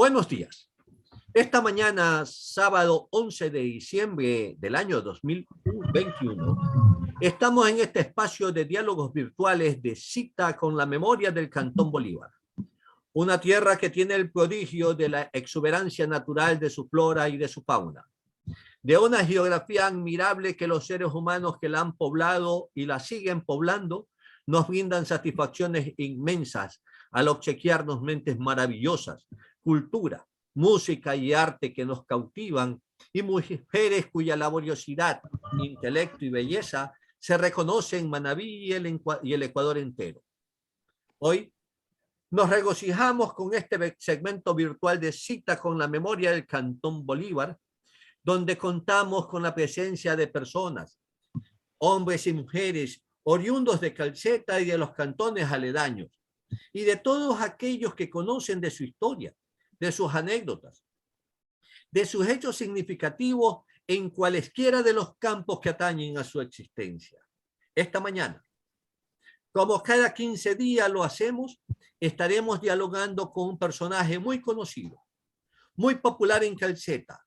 Buenos días. Esta mañana, sábado 11 de diciembre del año 2021, estamos en este espacio de diálogos virtuales de Cita con la Memoria del Cantón Bolívar. Una tierra que tiene el prodigio de la exuberancia natural de su flora y de su fauna. De una geografía admirable que los seres humanos que la han poblado y la siguen poblando nos brindan satisfacciones inmensas al obsequiarnos mentes maravillosas, cultura, música y arte que nos cautivan y mujeres cuya laboriosidad, intelecto y belleza se reconocen en Manabí y el Ecuador entero. Hoy nos regocijamos con este segmento virtual de Cita con la Memoria del Cantón Bolívar, donde contamos con la presencia de personas, hombres y mujeres, oriundos de Calceta y de los cantones aledaños, y de todos aquellos que conocen de su historia, de sus anécdotas, de sus hechos significativos en cualesquiera de los campos que atañen a su existencia. Esta mañana, como cada 15 días lo hacemos, estaremos dialogando con un personaje muy conocido, muy popular en Calceta,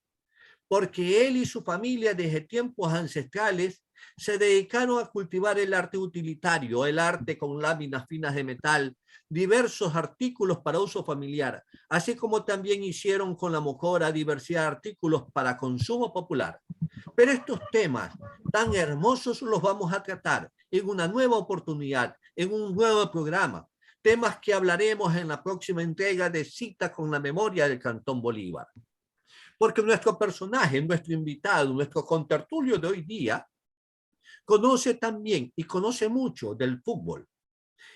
porque él y su familia desde tiempos ancestrales se dedicaron a cultivar el arte utilitario, el arte con láminas finas de metal, diversos artículos para uso familiar, así como también hicieron con la mocora diversidad de artículos para consumo popular. Pero estos temas tan hermosos los vamos a tratar en una nueva oportunidad, en un nuevo programa, temas que hablaremos en la próxima entrega de Cita con la Memoria del Cantón Bolívar. Porque nuestro personaje, nuestro invitado, nuestro contertulio de hoy día, conoce también y conoce mucho del fútbol,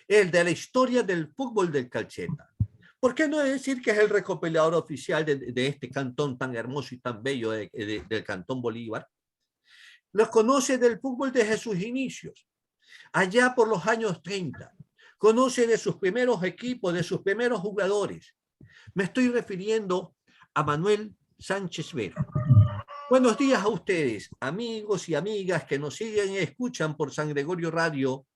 el de la historia del fútbol del Calceta. ¿Por qué no decir que es el recopilador oficial de este cantón tan hermoso y tan bello del Cantón Bolívar? Lo conoce del fútbol desde sus inicios, allá por los años 30. Conoce de sus primeros equipos, de sus primeros jugadores. Me estoy refiriendo a Manuel Sánchez Vera. Buenos días a ustedes, amigos y amigas que nos siguen y escuchan por San Gregorio Radio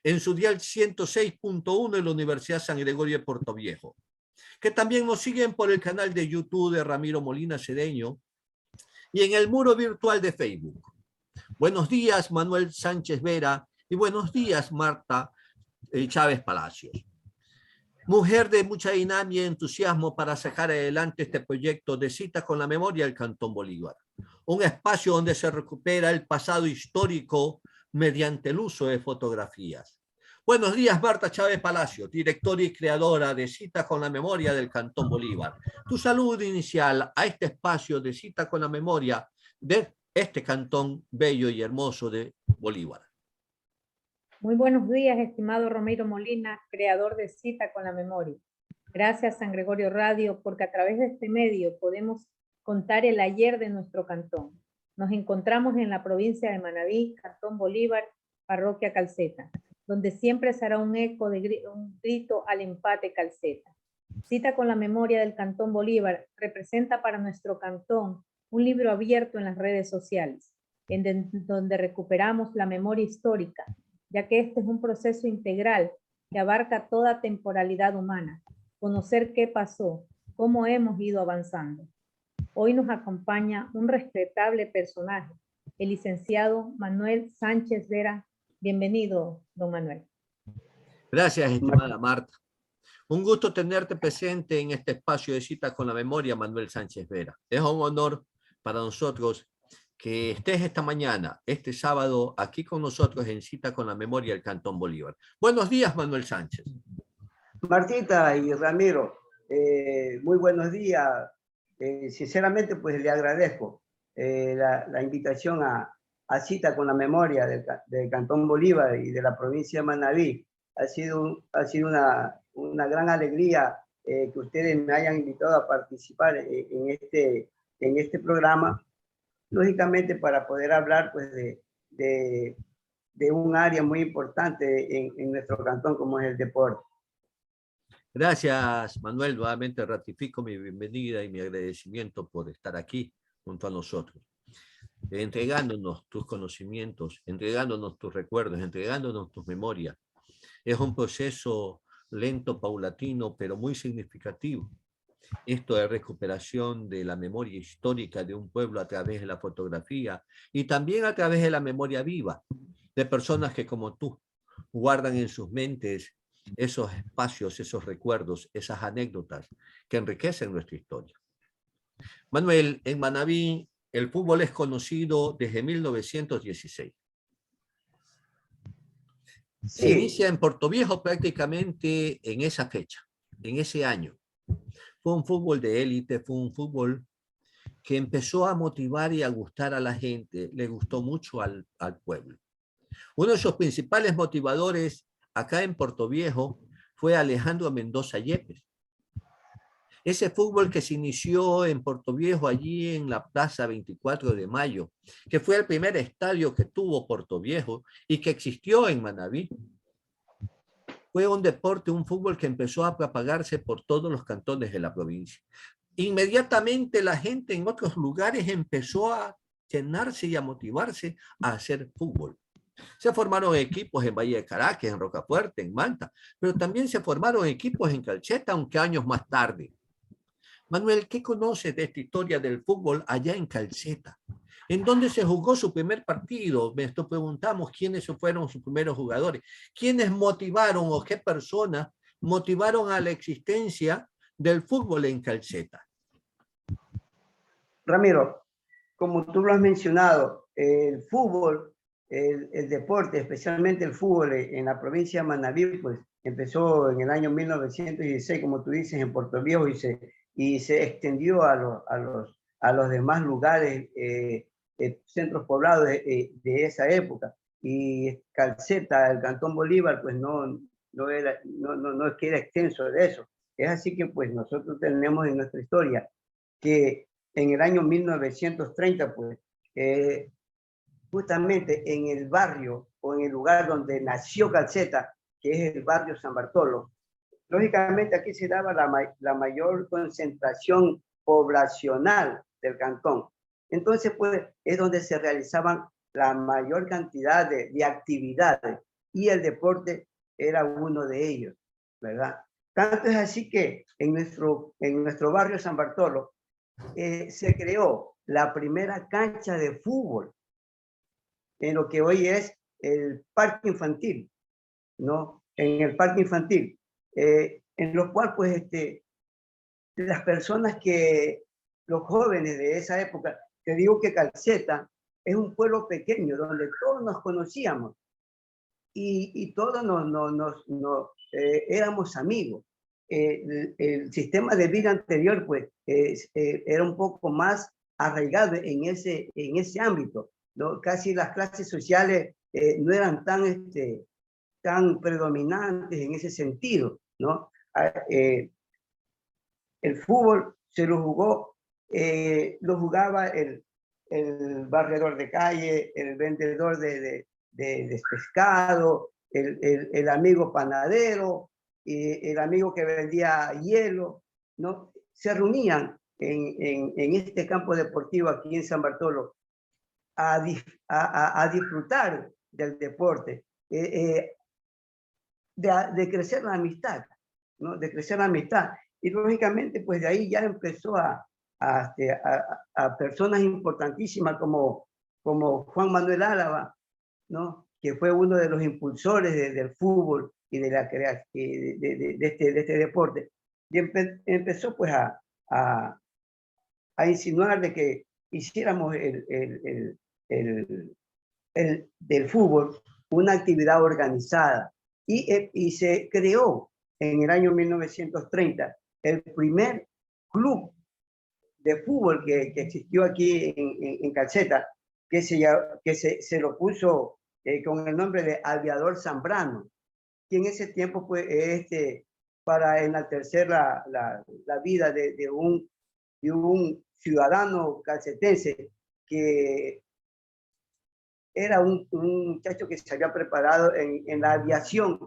en su dial 106.1 de la Universidad San Gregorio de Puerto Viejo, que también nos siguen por el canal de YouTube de Ramiro Molina Cedeño y en el muro virtual de Facebook. Buenos días, Manuel Sánchez Vera, y buenos días, Marta Chávez Palacios. Mujer de mucha dinámica y entusiasmo para sacar adelante este proyecto de Cita con la Memoria del Cantón Bolívar. Un espacio donde se recupera el pasado histórico mediante el uso de fotografías. Buenos días, Marta Chávez Palacio, directora y creadora de Cita con la Memoria del Cantón Bolívar. Tu saludo inicial a este espacio de Cita con la Memoria de este cantón bello y hermoso de Bolívar. Muy buenos días, estimado Ramiro Molina, creador de Cita con la Memoria. Gracias, San Gregorio Radio, porque a través de este medio podemos contar el ayer de nuestro cantón. Nos encontramos en la provincia de Manabí, Cantón Bolívar, Parroquia Calceta, donde siempre será un eco de un grito al empate Calceta. Cita con la Memoria del Cantón Bolívar representa para nuestro cantón un libro abierto en las redes sociales, donde recuperamos la memoria histórica, ya que este es un proceso integral que abarca toda temporalidad humana, conocer qué pasó, cómo hemos ido avanzando. Hoy nos acompaña un respetable personaje, el licenciado Manuel Sánchez Vera. Bienvenido, don Manuel. Gracias, estimada Marta. Un gusto tenerte presente en este espacio de Cita con la Memoria, Manuel Sánchez Vera. Es un honor para nosotros que estés esta mañana, este sábado, aquí con nosotros en Cita con la Memoria del Cantón Bolívar. Buenos días, Manuel Sánchez. Martita y Ramiro, muy buenos días. Sinceramente, pues le agradezco la invitación a Cita con la Memoria del Cantón Bolívar y de la provincia de Manabí. Ha sido una gran alegría que ustedes me hayan invitado a participar en este programa, lógicamente para poder hablar pues, de un área muy importante en nuestro cantón como es el deporte. Gracias, Manuel. Nuevamente ratifico mi bienvenida y mi agradecimiento por estar aquí junto a nosotros, entregándonos tus conocimientos, entregándonos tus recuerdos, entregándonos tus memorias. Es un proceso lento, paulatino, pero muy significativo. Esto de recuperación de la memoria histórica de un pueblo a través de la fotografía y también a través de la memoria viva de personas que como tú guardan en sus mentes esos espacios, esos recuerdos, esas anécdotas que enriquecen nuestra historia. Manuel, en Manabí el fútbol es conocido desde 1916. Se inicia en Portoviejo prácticamente en esa fecha, en ese año. Fue un fútbol de élite, fue un fútbol que empezó a motivar y a gustar a la gente, le gustó mucho al pueblo. Uno de sus principales motivadores acá en Portoviejo fue Alejandro Mendoza Yepes. Ese fútbol que se inició en Portoviejo, allí en la Plaza 24 de Mayo, que fue el primer estadio que tuvo Portoviejo y que existió en Manabí. Fue un deporte, un fútbol que empezó a propagarse por todos los cantones de la provincia. Inmediatamente la gente en otros lugares empezó a llenarse y a motivarse a hacer fútbol. Se formaron equipos en Valle de Caracas, en Rocafuerte, en Manta, pero también se formaron equipos en Calcheta, aunque años más tarde. Manuel, ¿qué conoces de esta historia del fútbol allá en Calceta? ¿En dónde se jugó su primer partido? Me preguntamos quiénes fueron sus primeros jugadores, quiénes motivaron o qué personas motivaron a la existencia del fútbol en Calceta. Ramiro, como tú lo has mencionado, el fútbol, el deporte, especialmente el fútbol en la provincia de Manabí, pues empezó en el año 1916, como tú dices, en Portoviejo y se extendió a los demás lugares, centros poblados de esa época. Y Calceta, el Cantón Bolívar, pues no es que era extenso de eso. Es así que pues nosotros tenemos en nuestra historia que en el año 1930, pues, justamente en el barrio o en el lugar donde nació Calceta, que es el barrio San Bartolo, lógicamente aquí se daba la mayor concentración poblacional del cantón. Entonces, pues, es donde se realizaban la mayor cantidad de actividades y el deporte era uno de ellos, ¿verdad? Tanto es así que en nuestro barrio San Bartolo se creó la primera cancha de fútbol en lo que hoy es el parque infantil, ¿no? En el parque infantil, en lo cual, pues, las personas los jóvenes de esa época, te digo que Calceta es un pueblo pequeño donde todos nos conocíamos y todos éramos amigos. El sistema de vida anterior, pues, era un poco más arraigado en ese ámbito, ¿no? Casi las clases sociales no eran tan predominantes en ese sentido, ¿no? El fútbol se lo jugaba el barredor de calle, el vendedor de pescado, el amigo panadero, el amigo que vendía hielo, ¿no? Se reunían en este campo deportivo aquí en San Bartolo a disfrutar del deporte, de crecer la amistad, ¿no? De crecer la amistad. Y lógicamente, pues de ahí ya empezó a personas importantísimas como Juan Manuel Álava, ¿no? Que fue uno de los impulsores del fútbol y de este deporte. Y empezó pues a insinuar de que hiciéramos del fútbol una actividad organizada. Y se creó en el año 1930 el primer club de fútbol que existió aquí en Calceta, que se lo puso con el nombre de Aviador Zambrano, que en ese tiempo pues, para enaltecer la vida de un ciudadano calcetense que era un muchacho que se había preparado en la aviación,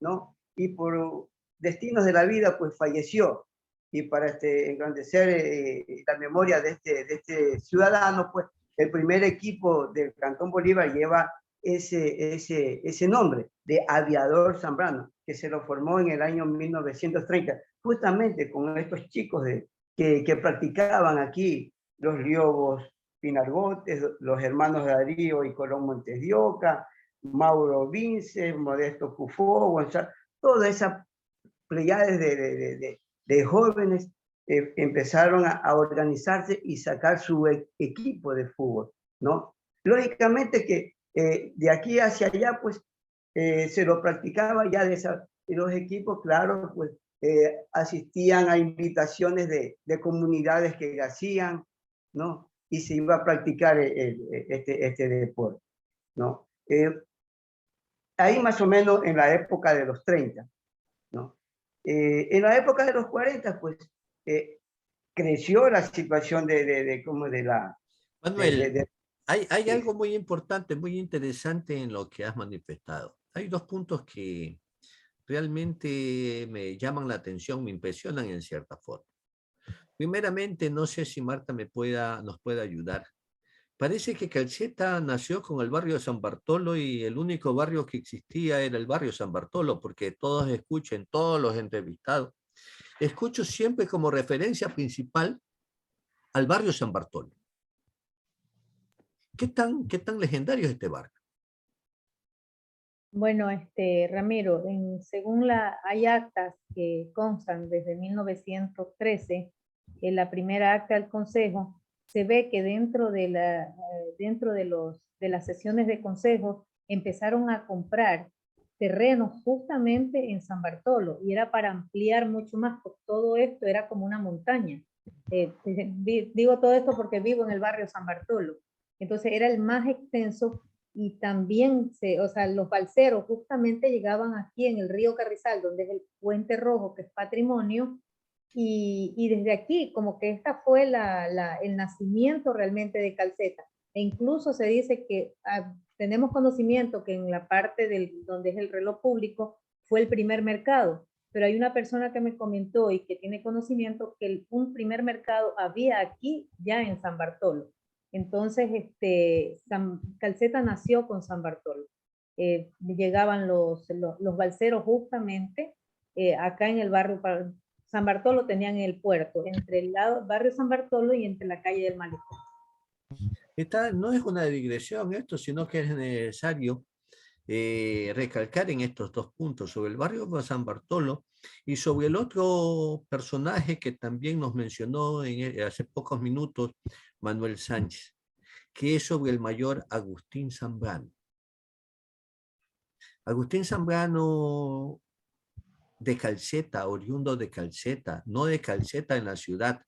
¿no? Y por destinos de la vida, pues falleció. Y para engrandecer la memoria de este ciudadano, pues el primer equipo del Cantón Bolívar lleva ese nombre de Aviador Zambrano, que se lo formó en el año 1930, justamente con estos chicos que practicaban aquí, los Liobos Pinargotes, los hermanos Darío y Colón Montes de Oca, Mauro Vince, Modesto Cufó, Gonzalo, toda esa pleyades de jóvenes empezaron a organizarse y sacar su equipo de fútbol, ¿no? Lógicamente que de aquí hacia allá, pues, se lo practicaba ya de los equipos, claro, pues, asistían a invitaciones de comunidades que hacían, ¿no? Y se iba a practicar este deporte, ¿no? Ahí más o menos en la época de los 30, ¿no? En la época de los 40, pues, creció la situación como de la... Manuel, hay sí. algo muy importante, muy interesante en lo que has manifestado. Hay dos puntos que realmente me llaman la atención, me impresionan en cierta forma. Primeramente, no sé si Marta nos pueda ayudar. Parece que Calceta nació con el barrio de San Bartolo y el único barrio que existía era el barrio San Bartolo, porque todos escuchen, todos los entrevistados, escucho siempre como referencia principal al barrio San Bartolo. Qué tan legendario es este barrio? Bueno, Ramiro, según hay actas que constan desde 1913, en la primera acta del Consejo, se ve que dentro de las sesiones de consejo empezaron a comprar terrenos justamente en San Bartolo, y era para ampliar mucho más, porque todo esto era como una montaña. Digo todo esto porque vivo en el barrio San Bartolo. Entonces era el más extenso, y también, o sea, los balseros justamente llegaban aquí en el río Carrizal, donde es el Puente Rojo, que es patrimonio, y desde aquí, como que esta fue el nacimiento realmente de Calceta. E incluso se dice que tenemos conocimiento que en la parte donde es el reloj público fue el primer mercado, pero hay una persona que me comentó y que tiene conocimiento que un primer mercado había aquí ya en San Bartolo. Entonces, Calceta nació con San Bartolo. Llegaban los balseros justamente acá en el barrio. San Bartolo tenían el puerto, entre el barrio San Bartolo y entre la calle del Malecón. No es una digresión esto, sino que es necesario recalcar en estos dos puntos, sobre el barrio de San Bartolo y sobre el otro personaje que también nos mencionó hace pocos minutos, Manuel Sánchez, que es sobre el mayor Agustín Zambrano. Agustín Zambrano de Calceta, oriundo de Calceta, no de Calceta en la ciudad,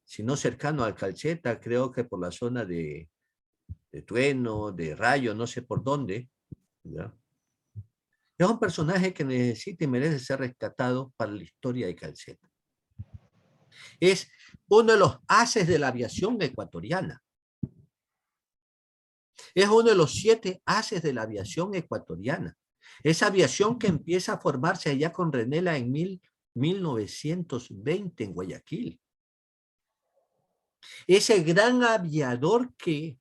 sino cercano a Calceta, creo que por la zona de Trueno, de Rayo, no sé por dónde, ¿ya? Es un personaje que necesita y merece ser rescatado para la historia de Calceta. Es uno de los haces de la aviación ecuatoriana. Es uno de los 7 haces de la aviación ecuatoriana. Esa aviación que empieza a formarse allá con Renela en 1920 en Guayaquil. Ese gran aviador que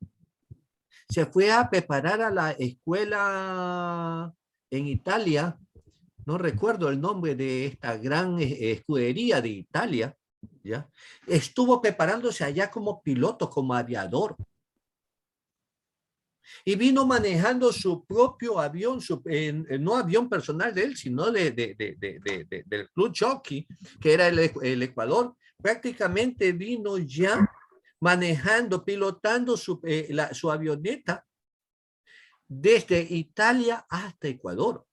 se fue a preparar a la escuela en Italia, no recuerdo el nombre de esta gran escudería de Italia, ¿ya? Estuvo preparándose allá como piloto, como aviador. Y vino manejando su propio avión, no avión personal de él, sino del Club Jockey, que era el Ecuador. Prácticamente vino ya manejando, pilotando su avioneta desde Italia hasta Ecuador.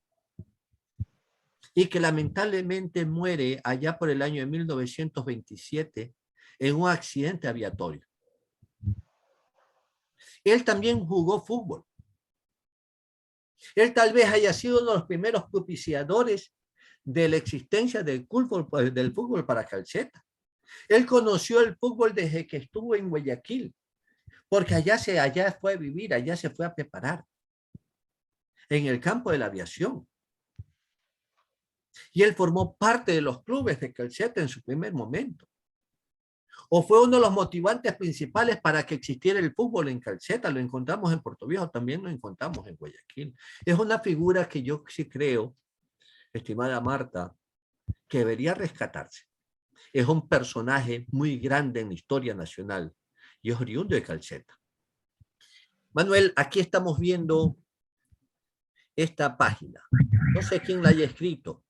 Y que lamentablemente muere allá por el año de 1927 en un accidente aviatorio. Él también jugó fútbol. Él tal vez haya sido uno de los primeros propiciadores de la existencia del fútbol para Calceta. Él conoció el fútbol desde que estuvo en Guayaquil, porque allá fue a vivir, allá se fue a preparar, en el campo de la aviación. Y él formó parte de los clubes de Calceta en su primer momento. ¿O fue uno de los motivantes principales para que existiera el fútbol en Calceta? Lo encontramos en Puerto Viejo, también lo encontramos en Guayaquil. Es una figura que yo sí creo, estimada Marta, que debería rescatarse. Es un personaje muy grande en la historia nacional y es oriundo de Calceta. Manuel, aquí estamos viendo esta página. No sé quién la haya escrito.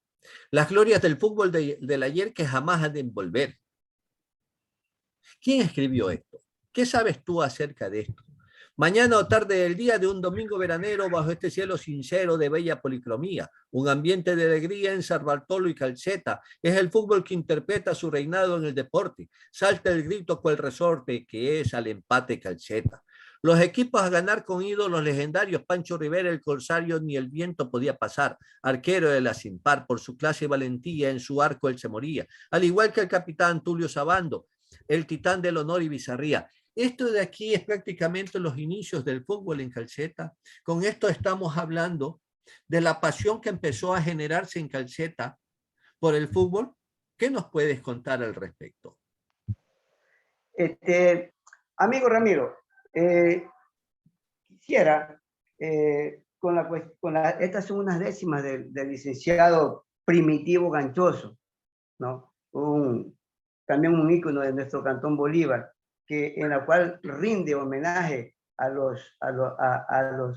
Las glorias del fútbol del ayer que jamás han de envolver. ¿Quién escribió esto? ¿Qué sabes tú acerca de esto? Mañana o tarde del día de un domingo veranero bajo este cielo sincero de bella policromía, un ambiente de alegría en San Bartolo y Calceta. Es el fútbol que interpreta su reinado en el deporte. Salta el grito cual resorte que es al empate Calceta. Los equipos a ganar con ídolos legendarios, Pancho Rivera, el Corsario, ni el viento podía pasar. Arquero de la sin par, por su clase y valentía, en su arco él se moría. Al igual que el capitán Tulio Sabando, el titán del honor y bizarría. Esto de aquí es prácticamente los inicios del fútbol en Calceta. Con esto estamos hablando de la pasión que empezó a generarse en Calceta por el fútbol. ¿Qué nos puedes contar al respecto? Amigo Ramiro, quisiera, estas son unas décimas del licenciado Primitivo Ganchoso, ¿no? También un ícono de nuestro Cantón Bolívar, en la cual rinde homenaje a los,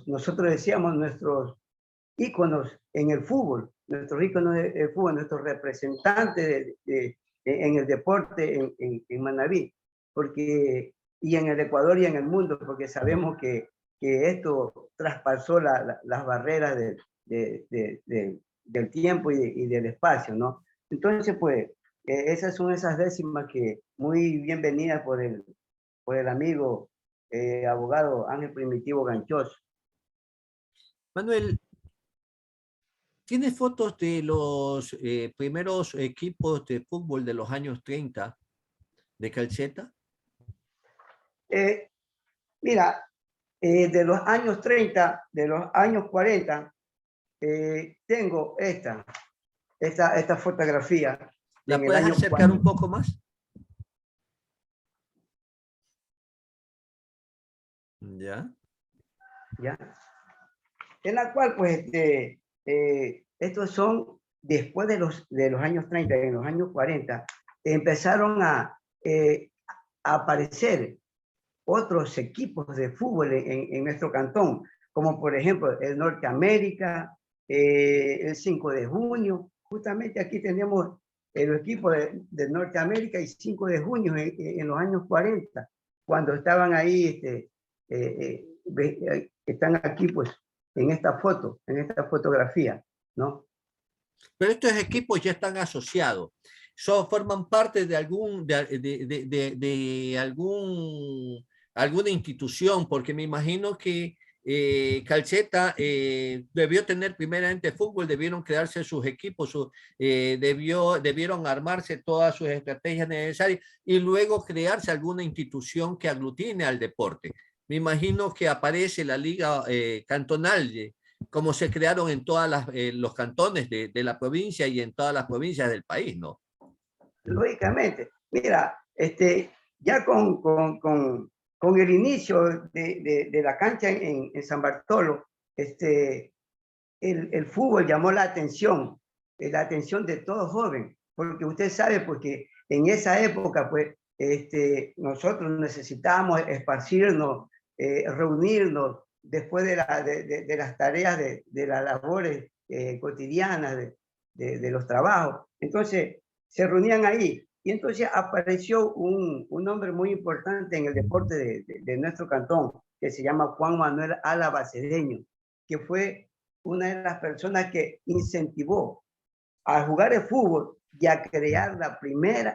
nosotros decíamos, nuestros íconos en el fútbol, nuestros íconos de fútbol, nuestros representantes en el deporte en Manabí, y en el Ecuador y en el mundo, porque sabemos que esto traspasó las barreras del tiempo y del espacio, ¿no? Entonces, pues, esas son esas décimas que muy bienvenidas por el amigo abogado Ángel Primitivo Ganchoso. Manuel, ¿tienes fotos de los primeros equipos de fútbol de los años 30 de Calceta? Mira, de los años 30, de los años 40, tengo esta fotografía. ¿La puedes acercar un poco más? Ya. ¿Ya? En la cual, pues, estos son después de los años 30, en los años 40, empezaron a aparecer otros equipos de fútbol en nuestro cantón, como por ejemplo el Norteamérica, el 5 de junio. Justamente aquí tenemos el equipo de Norteamérica y 5 de junio en los años 40, cuando estaban ahí, están aquí pues en esta foto, en esta fotografía, ¿no? Pero estos equipos ya están asociados. Forman parte de alguna institución, porque me imagino que Calceta debió tener primeramente fútbol, debieron crearse sus equipos, debieron armarse todas sus estrategias necesarias y luego crearse alguna institución que aglutine al deporte. Me imagino que aparece la liga cantonal, como se crearon en todos los cantones de la provincia y en todas las provincias del país, ¿no? Lógicamente. Mira, ya con el inicio de la cancha en San Bartolo, el fútbol llamó la atención de todo joven, porque usted sabe, porque en esa época, pues, nosotros necesitábamos esparcirnos, reunirnos después de las tareas, de las labores cotidianas, de los trabajos. Entonces, se reunían ahí. Y entonces apareció un hombre muy importante en el deporte de nuestro cantón, que se llama Juan Manuel Álava Cedeño, que fue una de las personas que incentivó a jugar el fútbol y a crear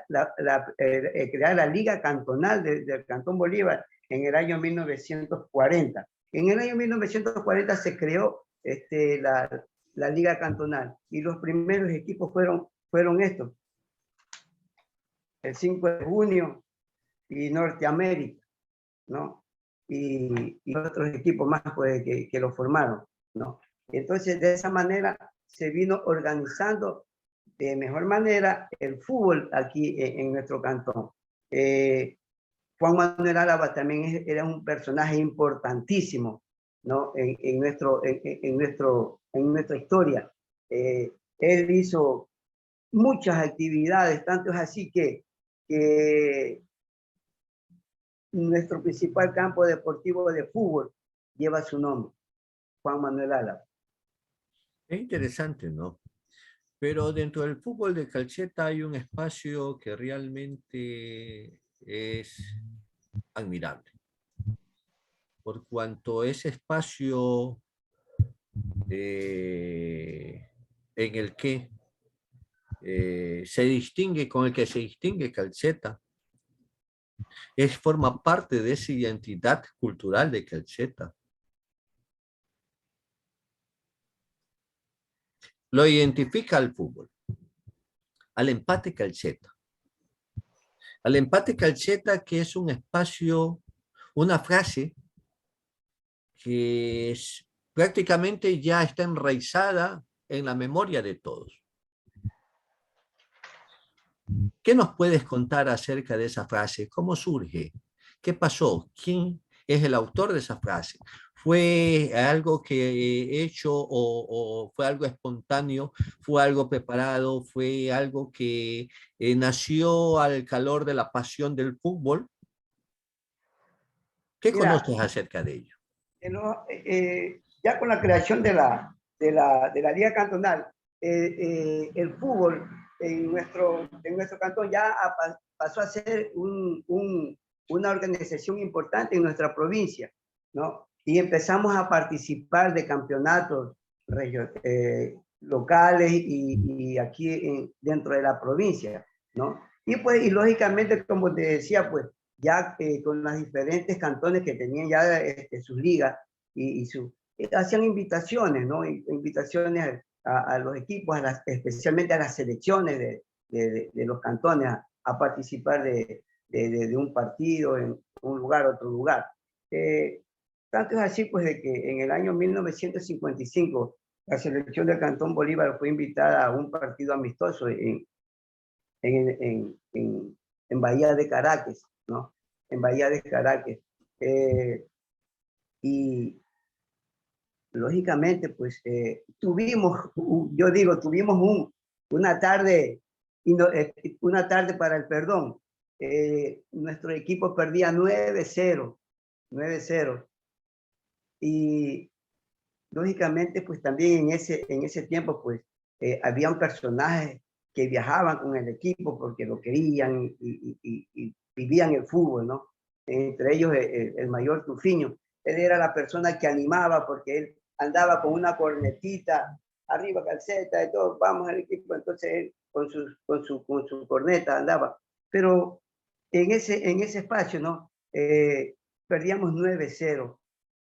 crear la Liga Cantonal del Cantón Bolívar en el año 1940. En el año 1940 se creó la Liga Cantonal y los primeros equipos fueron estos: el 5 de junio y Norteamérica, ¿no? Y otros equipos más, pues, que lo formaron, ¿no? Entonces, de esa manera se vino organizando de mejor manera el fútbol aquí en nuestro cantón. Juan Manuel Álava también era un personaje importantísimo, ¿no? En nuestra historia. Él hizo muchas actividades, tanto es así que nuestro principal campo deportivo de fútbol lleva su nombre, Juan Manuel Álava. Es interesante, ¿no? Pero dentro del fútbol de Calceta hay un espacio que realmente es admirable, por cuanto ese espacio en el que se distingue, con el que se distingue Calceta, forma parte de esa identidad cultural de Calceta. Lo identifica al fútbol, al empate Calceta. Al empate Calceta, que es un espacio, una frase que prácticamente ya está enraizada en la memoria de todos. ¿Qué nos puedes contar acerca de esa frase? ¿Cómo surge? ¿Qué pasó? ¿Quién es el autor de esa frase? ¿Fue algo que he hecho o fue algo espontáneo? ¿Fue algo preparado? ¿Fue algo que nació al calor de la pasión del fútbol? ¿Qué Mira, conoces acerca de ello? ya con la creación de la Liga Cantonal, el fútbol en nuestro cantón ya pasó a ser una organización importante en nuestra provincia, ¿no? Y empezamos a participar de campeonatos locales y aquí dentro de la provincia, ¿no? Y pues, y lógicamente, como te decía, pues, ya con las diferentes cantones que tenían ya sus ligas hacían invitaciones, ¿no? Invitaciones a los equipos, especialmente a las selecciones de los cantones a participar de un partido en un lugar, otro lugar. Tanto es así, pues, de que en el año 1955 la selección del Cantón Bolívar fue invitada a un partido amistoso en Bahía de Caracas, ¿no? En Bahía de Caracas. Y lógicamente, pues tuvimos una tarde, una tarde para el perdón. Nuestro equipo perdía 9-0, 9-0. Y lógicamente, pues también en ese tiempo, pues habían personajes que viajaban con el equipo porque lo querían y vivían el fútbol, ¿no? Entre ellos el mayor Tufiño. Él era la persona que animaba porque él andaba con una cornetita, arriba Calceta y todo, vamos al equipo, entonces él con su corneta andaba. Pero en ese espacio, ¿no? Perdíamos 9-0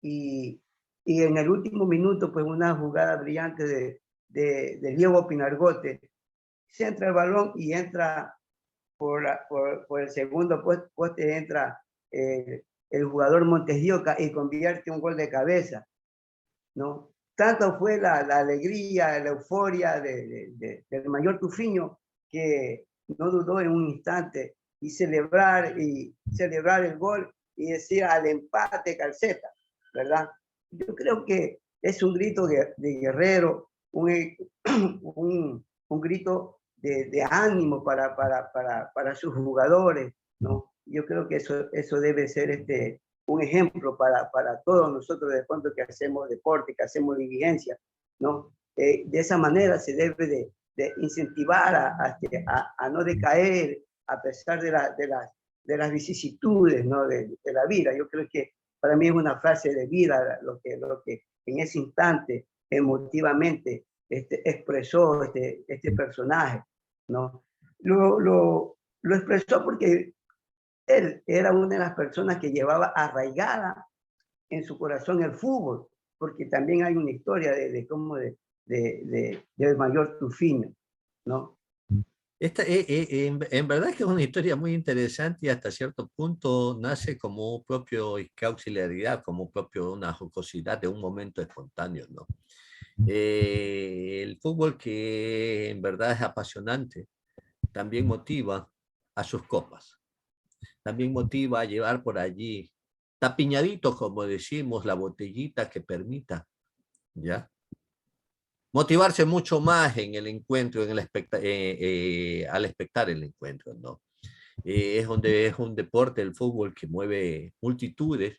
y en el último minuto, pues una jugada brillante de Diego Pinargote, centra el balón y entra por el segundo poste, entra el jugador Montesdioca y convierte un gol de cabeza, ¿no? Tanto fue la alegría, la euforia del mayor Tufiño que no dudó en un instante y celebrar el gol y decir al empate Calceta, ¿verdad? Yo creo que es un grito de guerrero, un grito de ánimo para sus jugadores, ¿no? Yo creo que eso debe ser un ejemplo para todos nosotros de pronto que hacemos deporte, que hacemos diligencia, ¿no? De esa manera se debe de incentivar a no decaer a pesar de las vicisitudes, ¿no? de la vida. Yo creo que para mí es una frase de vida lo que en ese instante emotivamente expresó este personaje, ¿no? Lo expresó porque él era una de las personas que llevaba arraigada en su corazón el fútbol, porque también hay una historia del mayor Tufiño, ¿no? En verdad que es una historia muy interesante y hasta cierto punto nace como propio auxiliaridad, como propio una jocosidad de un momento espontáneo, ¿no? El fútbol que en verdad es apasionante también motiva a sus copas. también motiva a llevar por allí tapiñaditos, como decimos, la botellita que permita, ¿ya? Motivarse mucho más en el encuentro, al espectar el encuentro, ¿no? Es un deporte, el fútbol, que mueve multitudes,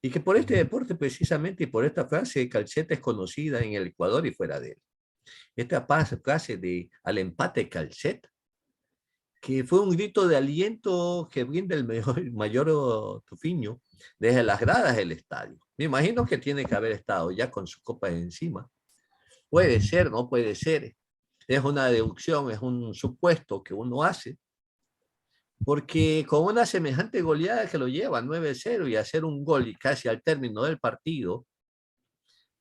y que por este deporte precisamente y por esta frase, Calceta es conocida en el Ecuador y fuera de él. Esta frase de al empate Calceta, que fue un grito de aliento que brinda el mayor Tufiño desde las gradas del estadio. Me imagino que tiene que haber estado ya con su copa encima. Puede ser, no puede ser. Es una deducción, es un supuesto que uno hace, porque con una semejante goleada que lo lleva 9-0 y hacer un gol y casi al término del partido,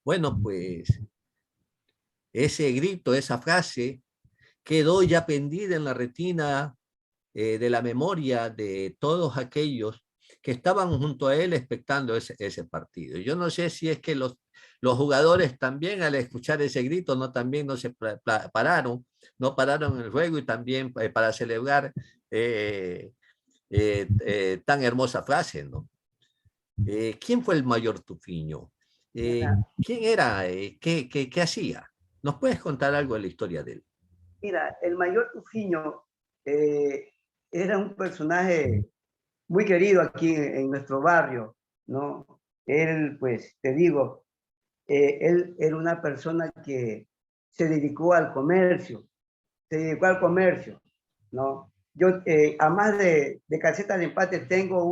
bueno, pues ese grito, esa frase, quedó ya pendida en la retina de la memoria de todos aquellos que estaban junto a él expectando ese partido. Yo no sé si es que los jugadores también al escuchar ese grito no se pararon, no pararon el juego y también para celebrar tan hermosa frase, ¿no? ¿Quién fue el mayor Tufiño? ¿Quién era? ¿Qué hacía? ¿Nos puedes contar algo de la historia de él? Mira, el mayor Tufiño era un personaje muy querido aquí en nuestro barrio, ¿no? Él, pues, te digo, él era una persona que se dedicó al comercio, ¿no? Yo, a más de Calceta de Empate, tengo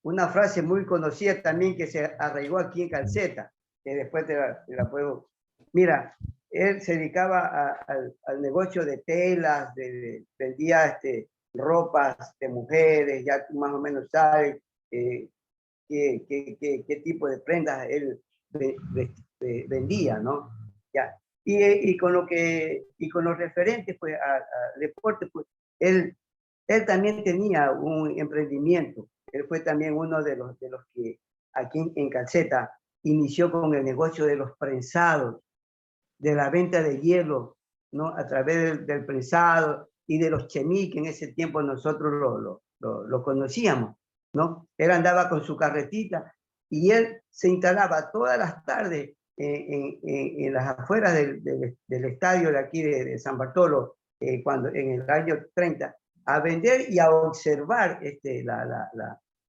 una frase muy conocida también que se arraigó aquí en Calceta, que después te la puedo... Mira, él se dedicaba al negocio de telas, vendía ropas de mujeres, ya tú más o menos sabes qué tipo de prendas él vendía, ¿no? Ya. Y con los referentes pues, al deporte, pues él también tenía un emprendimiento. Él fue también uno de los que aquí en Calceta inició con el negocio de los prensados, de la venta de hielo, ¿no? A través del prensado y de los chemí, que en ese tiempo nosotros lo conocíamos, ¿no? Él andaba con su carretita y él se instalaba todas las tardes en las afueras del estadio de aquí de San Bartolo, cuando en el año 30, a vender y a observar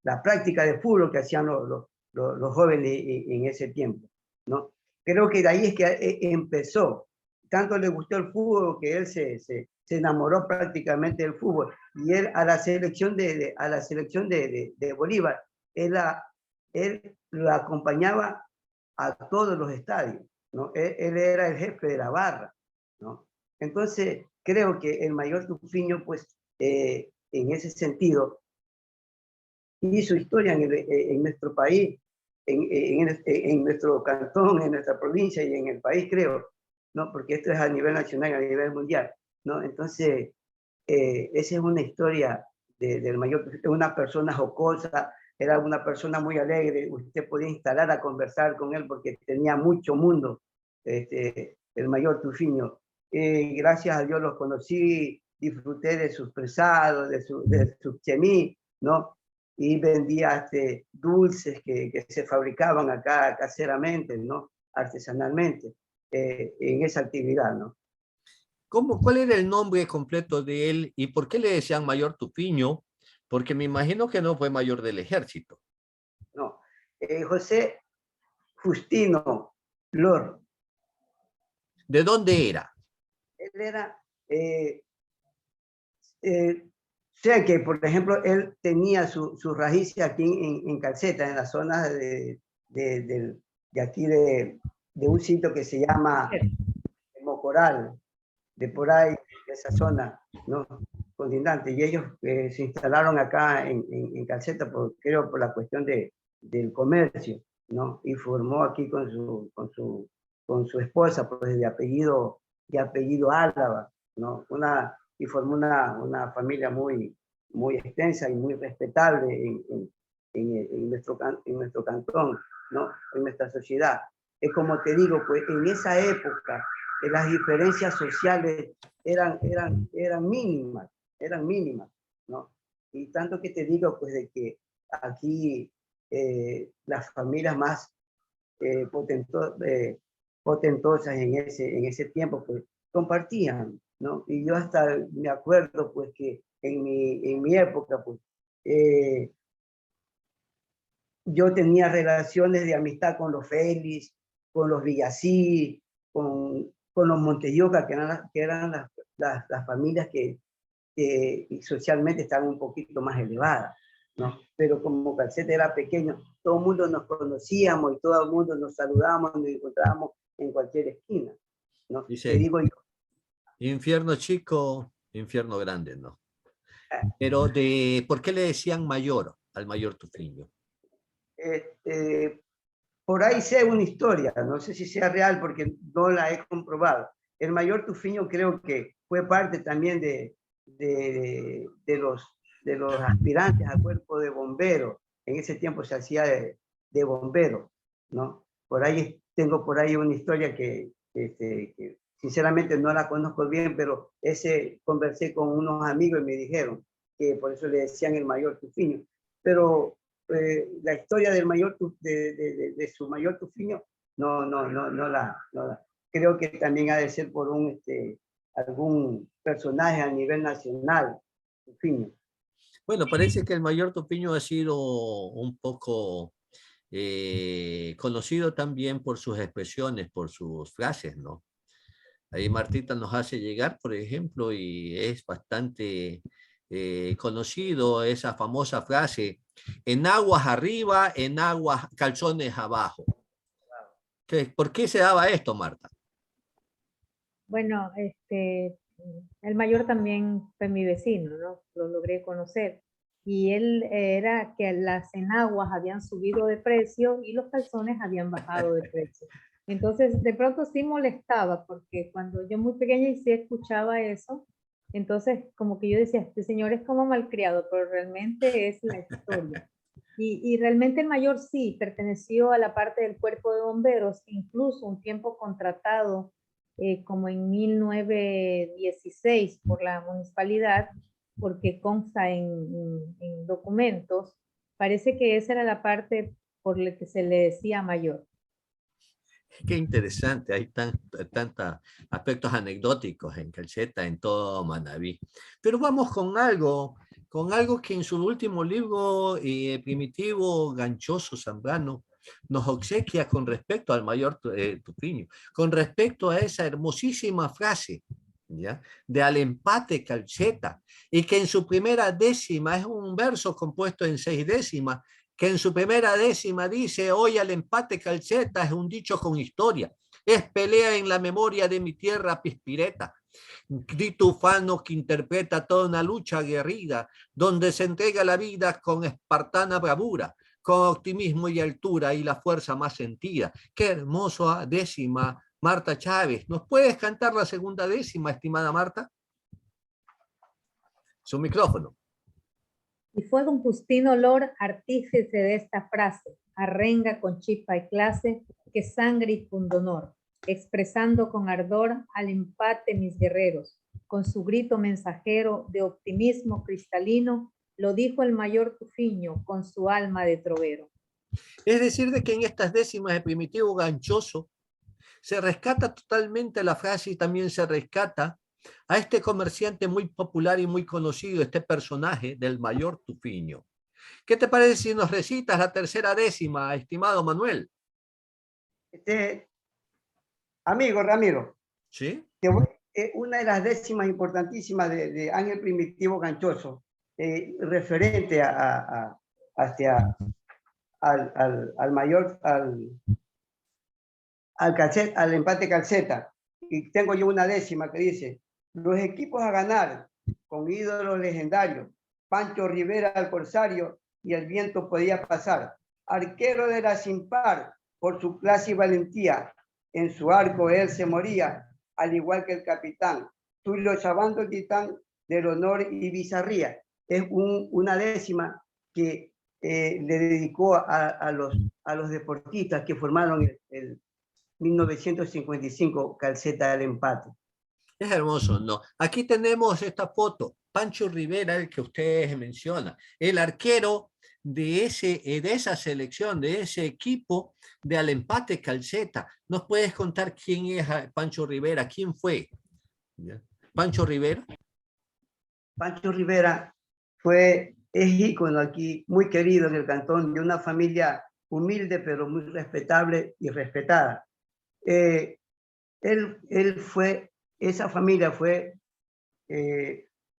la práctica de fútbol que hacían los jóvenes en ese tiempo, ¿no? Creo que de ahí es que empezó. Tanto le gustó el fútbol que él se enamoró prácticamente del fútbol. Y él a la selección de Bolívar, él lo acompañaba a todos los estadios, ¿no? Él era el jefe de la barra, ¿no? Entonces, creo que el mayor Tufiño, pues, en ese sentido, hizo historia en nuestro país, en nuestro cantón, en nuestra provincia y en el país, creo, ¿no? Porque esto es a nivel nacional, a nivel mundial, ¿no? Entonces, esa es una historia del mayor, una persona jocosa, era una persona muy alegre, usted podía instalar a conversar con él porque tenía mucho mundo, el mayor Tufiño. Gracias a Dios los conocí, disfruté de sus presados, de sus chemí, ¿no? Y vendía dulces que se fabricaban acá caseramente, ¿no? Artesanalmente, en esa actividad, ¿no? ¿Cuál era el nombre completo de él y por qué le decían mayor Tufiño? Porque me imagino que no fue mayor del ejército. No, José Justino Lor. ¿De dónde era? Él era, sé que, por ejemplo, él tenía su raíz aquí en Calceta, en la zona de aquí de un sitio que se llama Mocoral, de por ahí, de esa zona, ¿no? Condindante. Y ellos se instalaron acá en Calceta, creo, por la cuestión del comercio, ¿no? Y formó aquí con su esposa, pues de apellido Álava, ¿no? Y formó una familia muy extensa y muy respetable en nuestro cantón, ¿no? En nuestra sociedad. Es como te digo, pues en esa época las diferencias sociales eran mínimas, ¿no? Y tanto que te digo, pues, de que aquí las familias más potentosas en ese tiempo, pues, compartían, ¿no? Y yo hasta me acuerdo, pues, que en mi época, pues, yo tenía relaciones de amistad con los Félix, con los Villasí, con los Montelloca, que eran las familias que socialmente estaban un poquito más elevadas, ¿no? Pero como Calceta era pequeño, todo el mundo nos conocíamos y todo el mundo nos saludábamos, nos encontrábamos en cualquier esquina, ¿no? Dice, Te digo yo. infierno chico, infierno grande, ¿no? Pero ¿por qué le decían mayor al mayor Tufiño? Por ahí sé una historia, no sé si sea real porque no la he comprobado. El mayor Tufiño creo que fue parte también de los aspirantes al cuerpo de bomberos. En ese tiempo se hacía de bombero, ¿no? Tengo por ahí una historia que sinceramente no la conozco bien, pero conversé con unos amigos y me dijeron que por eso le decían el mayor Tufiño. Pero la historia del de su mayor Tufiño no la creo que también ha de ser por algún personaje a nivel nacional, Tufiño. Bueno, parece que el mayor Tufiño ha sido un poco conocido también por sus expresiones, por sus frases, ¿no? Ahí Martita nos hace llegar, por ejemplo, y es bastante conocido esa famosa frase, en aguas arriba, en aguas, calzones abajo. ¿Por qué se daba esto, Marta? Bueno, el mayor también fue mi vecino, ¿no? Lo logré conocer. Y él era que las enaguas habían subido de precio y los calzones habían bajado de precio. Entonces, de pronto sí molestaba, porque cuando yo muy pequeña y sí escuchaba eso, entonces como que yo decía, este señor es como malcriado, pero realmente es la historia. Y realmente el mayor sí perteneció a la parte del cuerpo de bomberos, incluso un tiempo contratado como en 1916 por la municipalidad, porque consta en documentos, parece que esa era la parte por la que se le decía mayor. Qué interesante, hay tantos aspectos anecdóticos en Calceta, en todo Manabí. Pero vamos con algo que en su último libro, Primitivo Ganchoso Zambrano, nos obsequia con respecto al mayor Tufiño, con respecto a esa hermosísima frase, ¿ya?, de al empate Calceta, y que en su primera décima es un verso compuesto en 6 décimas, que en su primera décima dice, hoy al empate Calceta, es un dicho con historia, es pelea en la memoria de mi tierra Pispireta, grito ufano que interpreta toda una lucha aguerrida, donde se entrega la vida con espartana bravura, con optimismo y altura y la fuerza más sentida. Qué hermosa décima, Marta Chávez. ¿Nos puedes cantar la segunda décima, estimada Marta? Su micrófono. Y fue don Justino Lor artífice de esta frase, arrenga con chispa y clase, que sangre y pundonor, expresando con ardor al empate mis guerreros, con su grito mensajero de optimismo cristalino, lo dijo el mayor Tufiño con su alma de trovero. Es decir, de que en estas décimas de Primitivo Ganchoso se rescata totalmente la frase y también se rescata a este comerciante muy popular y muy conocido, este personaje del mayor Tufiño. ¿Qué te parece si nos recitas la tercera décima, estimado Manuel? Amigo Ramiro, ¿Sí? Una de las décimas importantísimas de Ángel Primitivo Ganchoso, referente hacia al mayor, al empate Calceta. Y tengo yo una décima que dice, los equipos a ganar con ídolos legendarios, Pancho Rivera al Corsario y el viento podía pasar, arquero de la sin par por su clase y valentía, en su arco él se moría, al igual que el capitán, Tulio Chavando Titán del honor y bizarría. Es una décima que le dedicó a los deportistas que formaron el 1955 Calceta del empate. Es hermoso, ¿no? Aquí tenemos esta foto Pancho Rivera, el que ustedes mencionan, el arquero de esa selección, de ese equipo de Al Empate Calceta. ¿Nos puedes contar quién es Pancho Rivera? ¿Quién fue? ¿Ya? Pancho Rivera. Pancho Rivera es ícono aquí, muy querido en el cantón, de una familia humilde pero muy respetable y respetada. Esa familia fue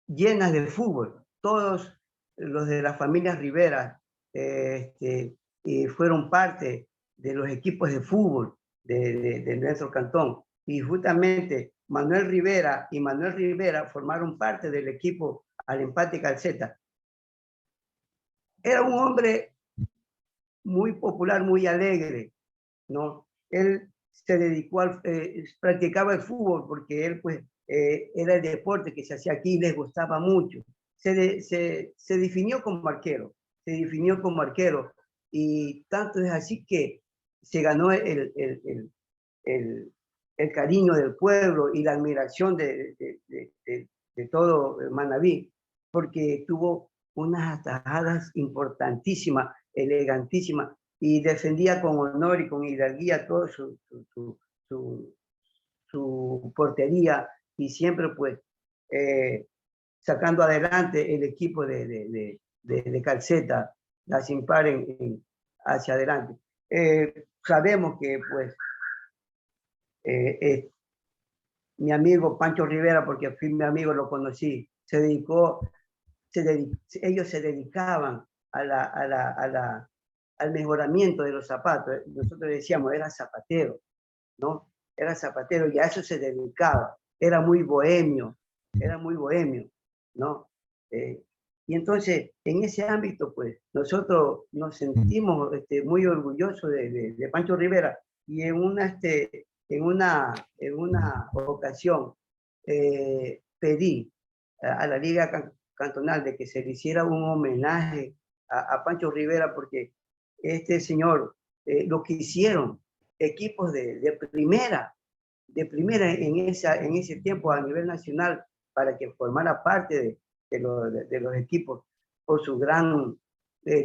llena de fútbol. Todos los de la familia Rivera fueron parte de los equipos de fútbol de nuestro cantón. Y justamente Manuel Rivera y Manuel Rivera formaron parte del equipo Al Empate Calceta. Era un hombre muy popular, muy alegre, ¿no? Él se dedicó practicaba el fútbol porque él pues era el deporte que se hacía aquí y les gustaba mucho. Se definió como arquero, y tanto es así que se ganó el cariño del pueblo y la admiración de todo Manabí, porque tuvo unas atajadas importantísimas, elegantísimas, y defendía con honor y con hidalguía todo su portería, y siempre pues sacando adelante el equipo de Calceta, la Simpar hacia adelante. Sabemos que pues mi amigo Pancho Rivera, porque fui mi amigo, lo conocí, ellos se dedicaban al mejoramiento de los zapatos. Nosotros decíamos, era zapatero, ¿no? Era zapatero y a eso se dedicaba. Era muy bohemio, ¿no? Y entonces, en ese ámbito, pues, nosotros nos sentimos muy orgullosos de Pancho Rivera, y en una ocasión pedí a la Liga Cantonal de que se le hiciera un homenaje a Pancho Rivera, porque este señor lo que hicieron equipos de primera en ese tiempo a nivel nacional, para que formara parte de los equipos, por su gran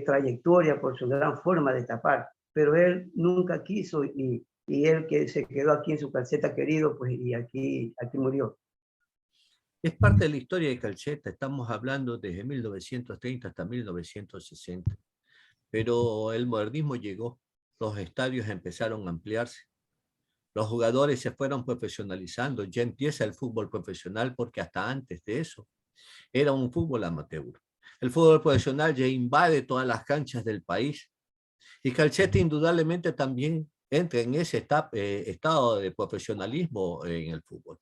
trayectoria, por su gran forma de tapar. Pero él nunca quiso, y él que se quedó aquí en su Calceta querido, pues, y aquí murió. Es parte de la historia de Calceta. Estamos hablando desde 1930 hasta 1960. Pero el modernismo llegó, los estadios empezaron a ampliarse, los jugadores se fueron profesionalizando, ya empieza el fútbol profesional, porque hasta antes de eso era un fútbol amateur. El fútbol profesional ya invade todas las canchas del país, y Calceta indudablemente también entra en ese estado de profesionalismo en el fútbol.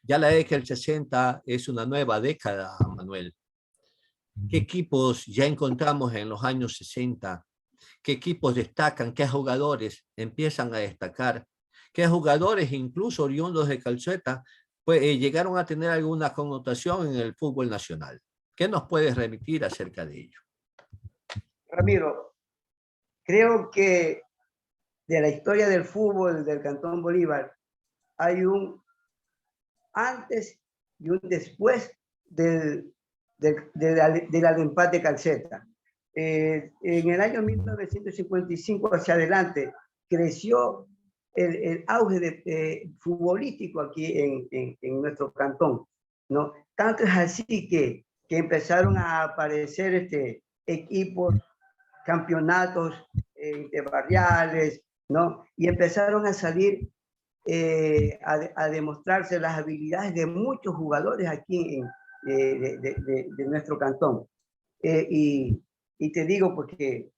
Ya la década del 60 es una nueva década, Manuel. ¿Qué equipos ya encontramos en los años 60? ¿Qué equipos destacan? ¿Qué jugadores empiezan a destacar? ¿Qué jugadores, incluso oriundos de Calceta, pues, llegaron a tener alguna connotación en el fútbol nacional? ¿Qué nos puedes remitir acerca de ello? Ramiro, creo que de la historia del fútbol del Cantón Bolívar hay un antes y un después del empate Calceta. En el año 1955 hacia adelante creció el auge futbolístico aquí en nuestro cantón, ¿no? Tanto es así que empezaron a aparecer equipos, campeonatos barriales, ¿no? Y empezaron a salir a demostrarse las habilidades de muchos jugadores aquí de nuestro cantón. Y te digo porque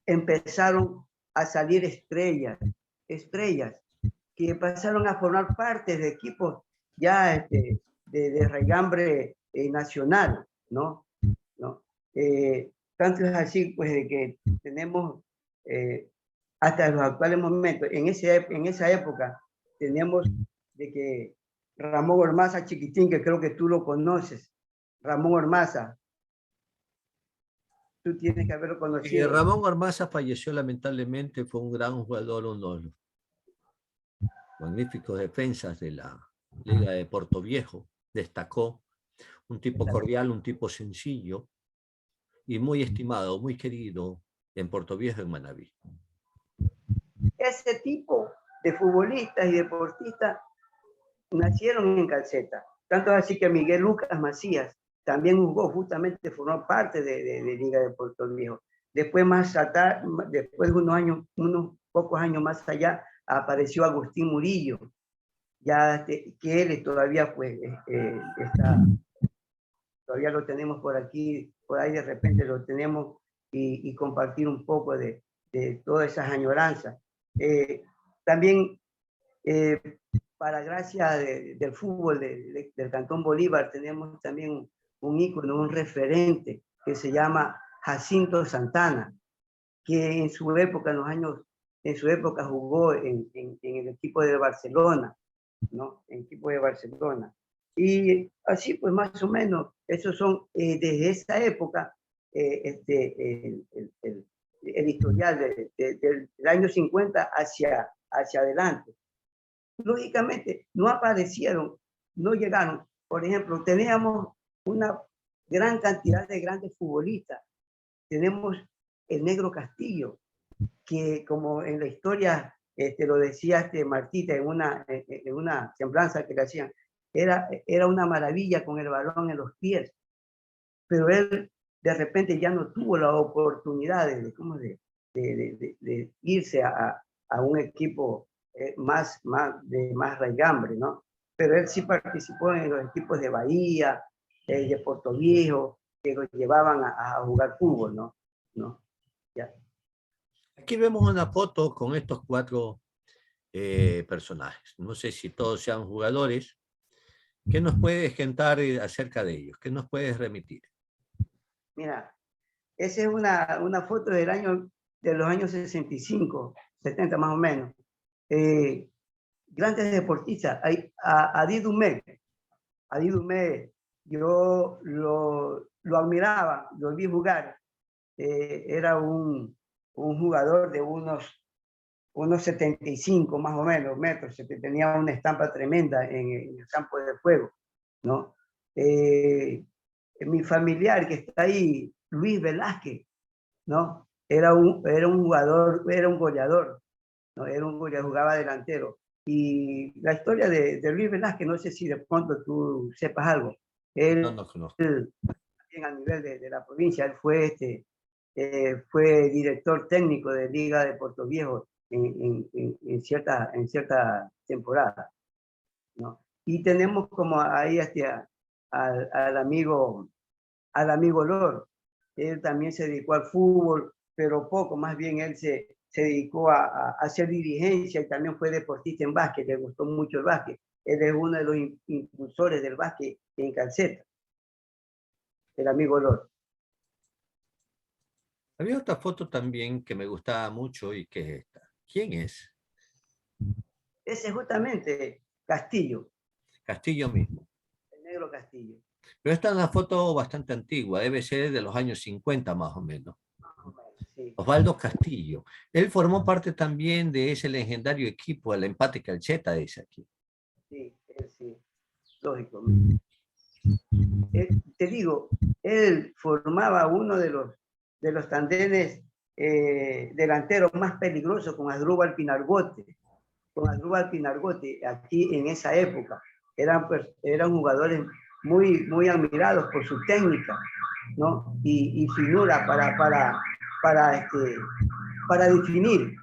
empezaron a salir estrellas que pasaron a formar parte de equipos ya de regambre nacional, ¿no? Tanto es así, pues, de que tenemos hasta los actuales momentos. En esa época tenemos de que Ramón Ormaza Chiquitín, que creo que tú lo conoces, Ramón Ormaza, tú tienes que haberlo conocido. Ramón Ormaza falleció lamentablemente, fue un gran jugador, uno de los magníficos defensas de la Liga de Puerto Viejo, destacó. un tipo cordial, un tipo sencillo y muy estimado, muy querido en Puerto Viejo, en Manabí. Ese tipo de futbolistas y deportistas nacieron en Calceta. Tanto así que Miguel Lucas Macías también jugó, justamente formó parte de Liga de Puerto Viejo. Después, después de unos pocos años más allá, apareció Agustín Murillo, ya que él todavía pues, está, todavía lo tenemos por aquí, por ahí de repente lo tenemos y compartir un poco de todas esas añoranzas. También, para gracia del fútbol del Cantón Bolívar, tenemos también un ícono, un referente que se llama Jacinto Santana, que en su época, en su época jugó en el equipo de Barcelona, ¿no? En el equipo de Barcelona. Y así, pues más o menos, esos son desde esa época el historial del año 50 hacia adelante. Lógicamente, no aparecieron, no llegaron. Por ejemplo, teníamos una gran cantidad de grandes futbolistas. Tenemos el Negro Castillo, que como en la historia lo decía Martita en una semblanza que le hacían, era una maravilla con el balón en los pies, pero él de repente ya no tuvo la oportunidad de irse a un equipo más raigambre, ¿no? Pero él sí participó en los equipos de Bahía, de Puerto Viejo, que lo llevaban a jugar fútbol, ¿no? Ya. Aquí vemos una foto con estos 4 personajes. No sé si todos sean jugadores. ¿Qué nos puedes contar acerca de ellos? ¿Qué nos puedes remitir? Mira, esa es una foto de los años 65, 70 más o menos. Grandes deportistas. Adi Dumé, yo lo admiraba, lo vi jugar. Era un jugador de unos 75 más o menos metros, tenía una estampa tremenda en el campo de juego, ¿no? Mi familiar que está ahí, Luis Velázquez, ¿no? Era un jugador, era un goleador, ¿no? Era un goleador, jugaba delantero. Y la historia de Luis Velázquez, no sé si de pronto tú sepas algo. No, no conozco. Él a nivel de la provincia, él fue director técnico de Liga de Puerto Viejo en cierta temporada, ¿no? Y tenemos como ahí al amigo Lor. Él también se dedicó al fútbol, pero poco, más bien él se dedicó a hacer dirigencia y también fue deportista en básquet, le gustó mucho el básquet. Él es uno de los impulsores del básquet en Calceta, el amigo Lor. Había otra foto también que me gustaba mucho y que es esta. ¿Quién es? Ese es justamente Castillo. Castillo mismo. El Negro Castillo. Pero esta es una foto bastante antigua, debe ser de los años 50 más o menos. Sí. Osvaldo Castillo. Él formó parte también de ese legendario equipo, el Empate Calceta, dice aquí. Sí, lógico. Te digo, él formaba uno de los tandenes delanteros más peligrosos con Asdrúbal Pinargote. Aquí en esa época. Eran jugadores muy admirados por su técnica, ¿no? Y finura para definir.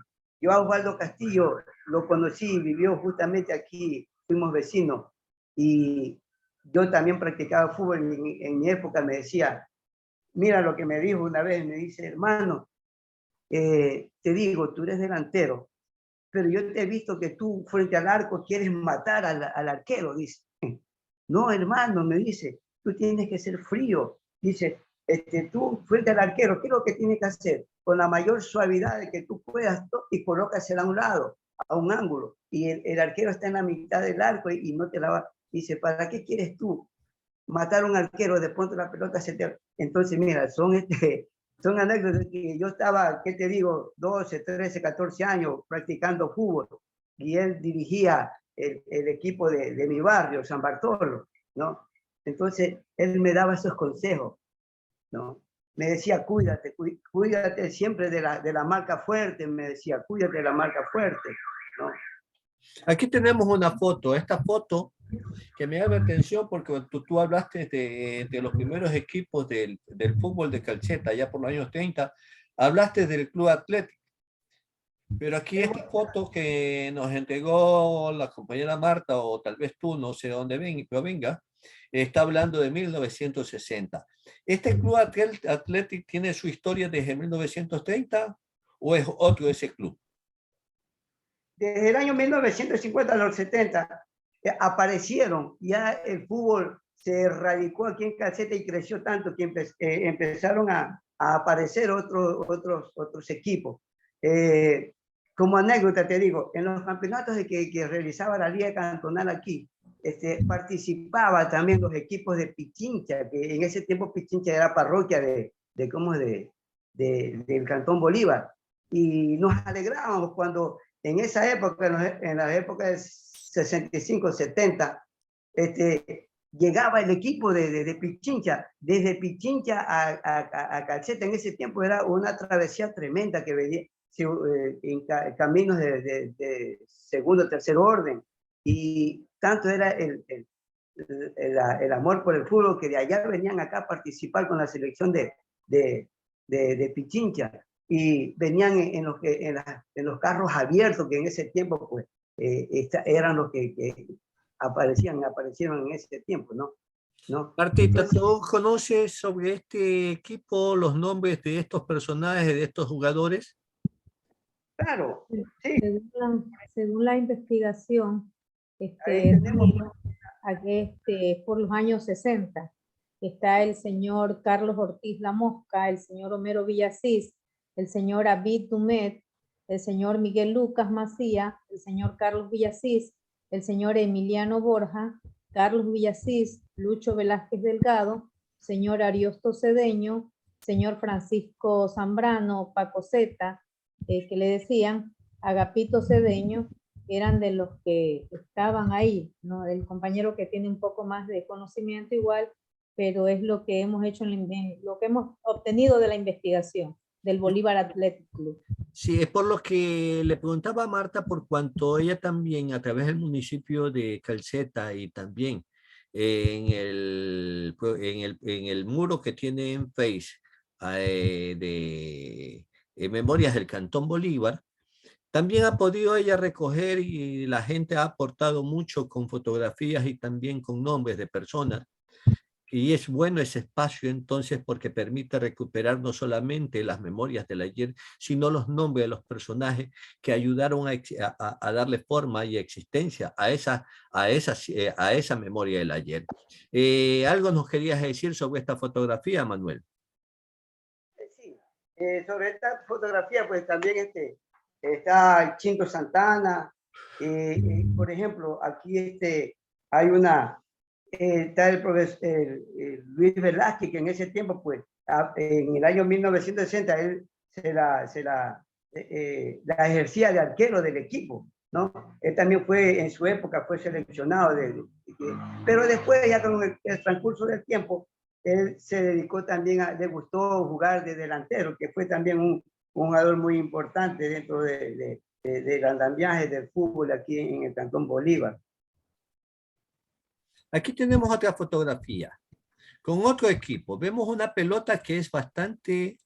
Yo a Osvaldo Castillo lo conocí, vivió justamente aquí, fuimos vecinos, y yo también practicaba fútbol en mi época. Me decía, mira lo que me dijo una vez, me dice, hermano, te digo, tú eres delantero, pero yo te he visto que tú frente al arco quieres matar al arquero, dice. No, hermano, me dice, tú tienes que ser frío. Dice, tú frente al arquero, ¿qué es lo que tienes que hacer? Con la mayor suavidad de que tú puedas, y colócasela a un lado, a un ángulo, y el arquero está en la mitad del arco y no te la va. Dice, ¿para qué quieres tú matar a un arquero? De pronto la pelota se te... Entonces, mira, son anécdotas que yo estaba, ¿qué te digo? 12, 13, 14 años practicando fútbol, y él dirigía el equipo de mi barrio, San Bartolo, ¿no? Entonces, él me daba esos consejos, ¿no? Me decía, cuídate, cuídate siempre de la marca fuerte, me decía, cuídate de la marca fuerte, ¿no? Aquí tenemos una foto. Esta foto que me llama la atención porque tú hablaste de los primeros equipos del fútbol de Calceta, ya por los años 30, hablaste del Club Atlético. Pero aquí esta foto que nos entregó la compañera Marta, o tal vez tú, no sé dónde venga, está hablando de 1960. ¿Este Club Atlético tiene su historia desde 1930 o es otro ese club? Desde el año 1950 a los 70 aparecieron, ya el fútbol se radicó aquí en Calceta y creció tanto que empezaron a aparecer otros equipos. Como anécdota te digo, en los campeonatos que realizaba la Liga Cantonal aquí, participaba también los equipos de Pichincha, que en ese tiempo Pichincha era parroquia del Cantón Bolívar. Y nos alegrábamos cuando en esa época, en la época del 65, 70, llegaba el equipo de Pichincha. Desde Pichincha a Calceta en ese tiempo era una travesía tremenda que venía en caminos de segundo o tercer orden. Y tanto era el amor por el fútbol que de allá venían acá a participar con la selección de Pichincha. Y venían en los carros abiertos, que en ese tiempo pues, eran los que aparecieron en ese tiempo, ¿no? Martita, ¿tú conoces sobre este equipo los nombres de estos personajes, de estos jugadores? Claro, sí. Según la investigación, por los años 60, está el señor Carlos Ortiz La Mosca, el señor Homero Villasís, el señor Abid Dumet, el señor Miguel Lucas Macía, el señor Carlos Villasís, el señor Emiliano Borja, Carlos Villasís, Lucho Velázquez Delgado, señor Ariosto Cedeño, señor Francisco Zambrano, Paco Zeta, que le decían Agapito Cedeño, eran de los que estaban ahí, ¿no? El compañero que tiene un poco más de conocimiento igual, pero es lo que hemos hecho, lo que hemos obtenido de la investigación del Bolívar Athletic Club. Sí, es por lo que le preguntaba a Marta, por cuanto ella también a través del municipio de Calceta y también en el muro que tiene en Face de Memorias del Cantón Bolívar, también ha podido ella recoger y la gente ha aportado mucho con fotografías y también con nombres de personas. Y es bueno ese espacio entonces porque permite recuperar no solamente las memorias del ayer, sino los nombres de los personajes que ayudaron a darle forma y existencia a esa memoria del ayer. ¿Algo nos querías decir sobre esta fotografía, Manuel? Sí, sobre esta fotografía pues también está Chinto Santana. Por ejemplo, aquí hay está el profesor Luis Velázquez, que en ese tiempo, pues, en el año 1960, él la ejercía de arquero del equipo, ¿no? Él también en su época fue seleccionado, pero después, ya con el transcurso del tiempo, él se dedicó también le gustó jugar de delantero, que fue también un jugador muy importante dentro del andamiaje del fútbol aquí en el Cantón Bolívar. Aquí tenemos otra fotografía con otro equipo. Vemos una pelota que es bastante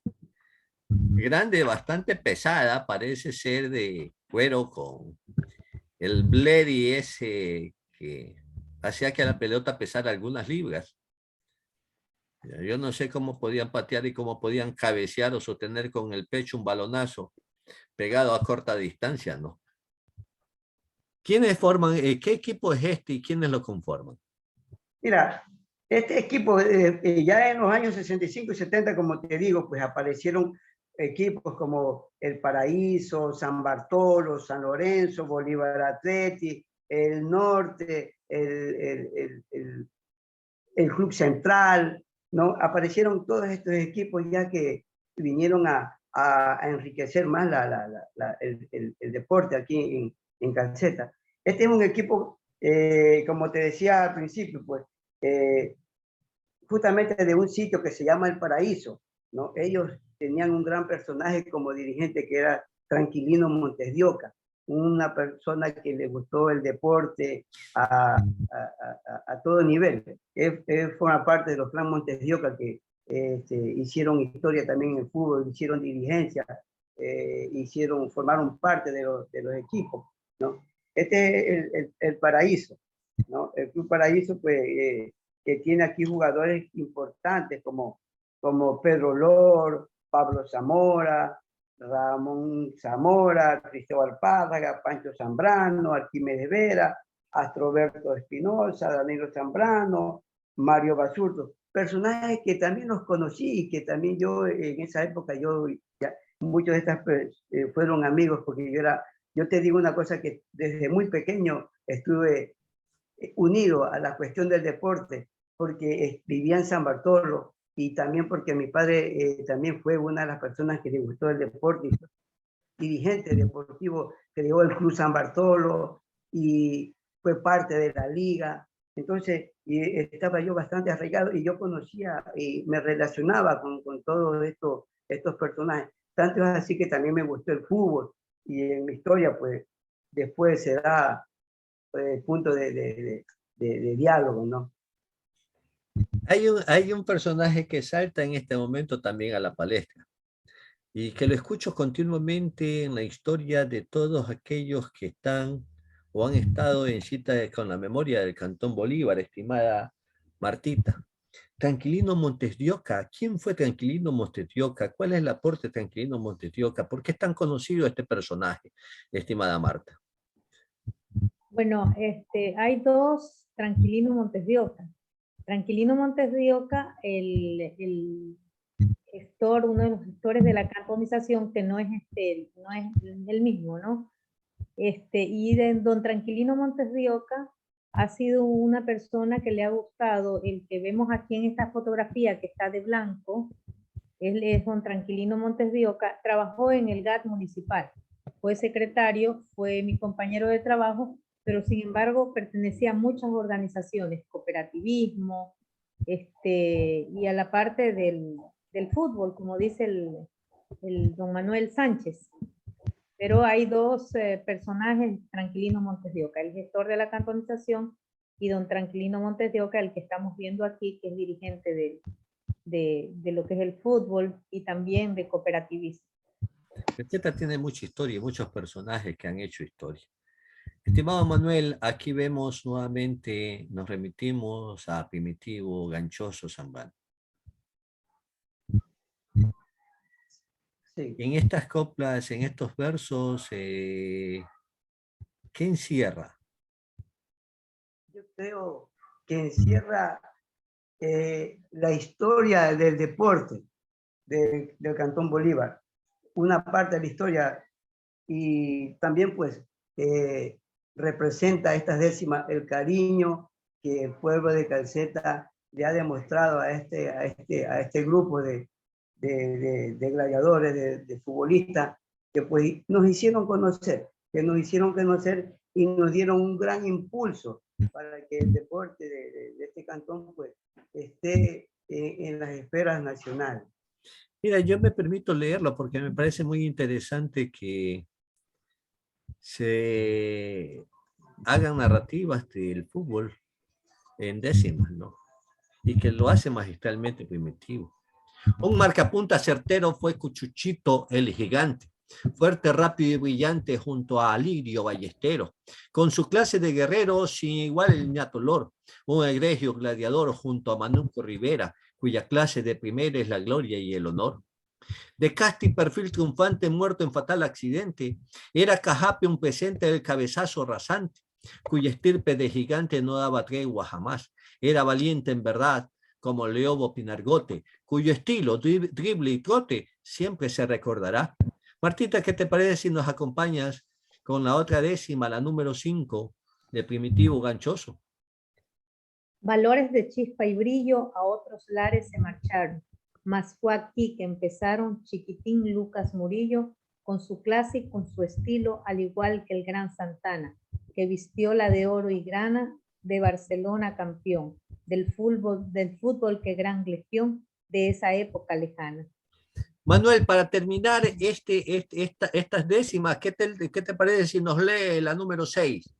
grande, bastante pesada, parece ser de cuero con el Bledy ese que hacía que la pelota pesara algunas libras. Yo no sé cómo podían patear y cómo podían cabecear o sostener con el pecho un balonazo pegado a corta distancia, ¿no? ¿Quiénes forman, qué equipo es este y quiénes lo conforman? Mira, este equipo ya en los años 65 y 70, como te digo, pues aparecieron equipos como El Paraíso, San Bartolo, San Lorenzo, Bolívar Athletic, El Norte, el Club Central, ¿no? Aparecieron todos estos equipos ya que vinieron a enriquecer más el deporte aquí en Calceta. Este es un equipo, como te decía al principio, pues justamente de un sitio que se llama El Paraíso, ¿no? Ellos tenían un gran personaje como dirigente que era Tranquilino Montes de Oca, una persona que le gustó el deporte a todo nivel. Él forma parte de los clan Montes de Oca que hicieron historia también en el fútbol, hicieron dirigencia, formaron parte de los equipos, ¿no? Este es el Paraíso, ¿no? El Club Paraíso, pues, que tiene aquí jugadores importantes como Pedro Lor, Pablo Zamora, Ramón Zamora, Cristóbal Párraga, Pancho Zambrano, Arquímedes Vera, Astroberto Espinosa, Danilo Zambrano, Mario Basurto, personajes que también los conocí y que también yo en esa época, muchos de estas fueron amigos, porque yo te digo una cosa, que desde muy pequeño estuve unido a la cuestión del deporte, porque vivía en San Bartolo, y también porque mi padre también fue una de las personas que le gustó el deporte, dirigente deportivo, creó el Club San Bartolo y fue parte de la liga. Entonces estaba yo bastante arraigado y yo conocía y me relacionaba con todos estos personajes. Tanto es así que también me gustó el fútbol, y en mi historia pues después se da punto de diálogo, ¿no? Hay un personaje que salta en este momento también a la palestra y que lo escucho continuamente en la historia de todos aquellos que están o han estado en cita con la memoria del Cantón Bolívar, estimada Martita. Tranquilino Montes de Oca. ¿Quién fue Tranquilino Montes de Oca? ¿Cuál es el aporte de Tranquilino Montes de Oca? ¿Por qué es tan conocido este personaje, estimada Marta? Bueno, hay dos Tranquilino Montes de Oca. Tranquilino Montes de Oca, el gestor, uno de los gestores de la cantonización, que no es el mismo, ¿no? Y de don Tranquilino Montes de Oca ha sido una persona que le ha gustado, el que vemos aquí en esta fotografía que está de blanco. Él es don Tranquilino Montes de Oca, trabajó en el GAT municipal, fue secretario, fue mi compañero de trabajo, pero sin embargo pertenecía a muchas organizaciones, cooperativismo, y a la parte del fútbol, como dice el don Manuel Sánchez. Pero hay dos personajes, Tranquilino Montes de Oca, el gestor de la cantonización, y don Tranquilino Montes de Oca, el que estamos viendo aquí, que es dirigente de lo que es el fútbol y también de cooperativismo. Peteta tiene mucha historia y muchos personajes que han hecho historia. Estimado Manuel, aquí vemos nuevamente, nos remitimos a Primitivo Ganchoso Zambrano. Sí. En estas coplas, en estos versos, ¿qué encierra? Yo creo que encierra la historia del deporte del Cantón Bolívar, una parte de la historia, y también pues representa estas décimas el cariño que el pueblo de Calceta le ha demostrado a este grupo de gladiadores, de futbolistas, que pues nos hicieron conocer, y nos dieron un gran impulso para que el deporte de este cantón pues esté en las esferas nacionales. Mira, yo me permito leerlo porque me parece muy interesante que se hagan narrativas del fútbol en décimas, ¿no? Y que lo hace magistralmente Primitivo. Un marcapunta certero fue Cuchuchito el gigante, fuerte, rápido y brillante junto a Alirio Ballesteros, con su clase de guerrero sin igual el ñatolor, un egregio gladiador junto a Manuco Rivera, cuya clase de primera es la gloria y el honor. De casti perfil triunfante muerto en fatal accidente, era Cajape un presente del cabezazo rasante, cuya estirpe de gigante no daba tregua jamás, era valiente en verdad, como Leobo Pinargote, cuyo estilo, drible y trote siempre se recordará. Martita, ¿qué te parece si nos acompañas con la otra décima, la número 5, de Primitivo Ganchoso? Valores de chispa y brillo a otros lares se marcharon, mas fue aquí que empezaron Chiquitín Lucas Murillo, con su clase y con su estilo, al igual que el gran Santana, que vistió la de oro y grana de Barcelona campeón, del fútbol que gran legión de esa época lejana. Manuel, para terminar estas décimas, ¿qué te parece si nos lee la número 6?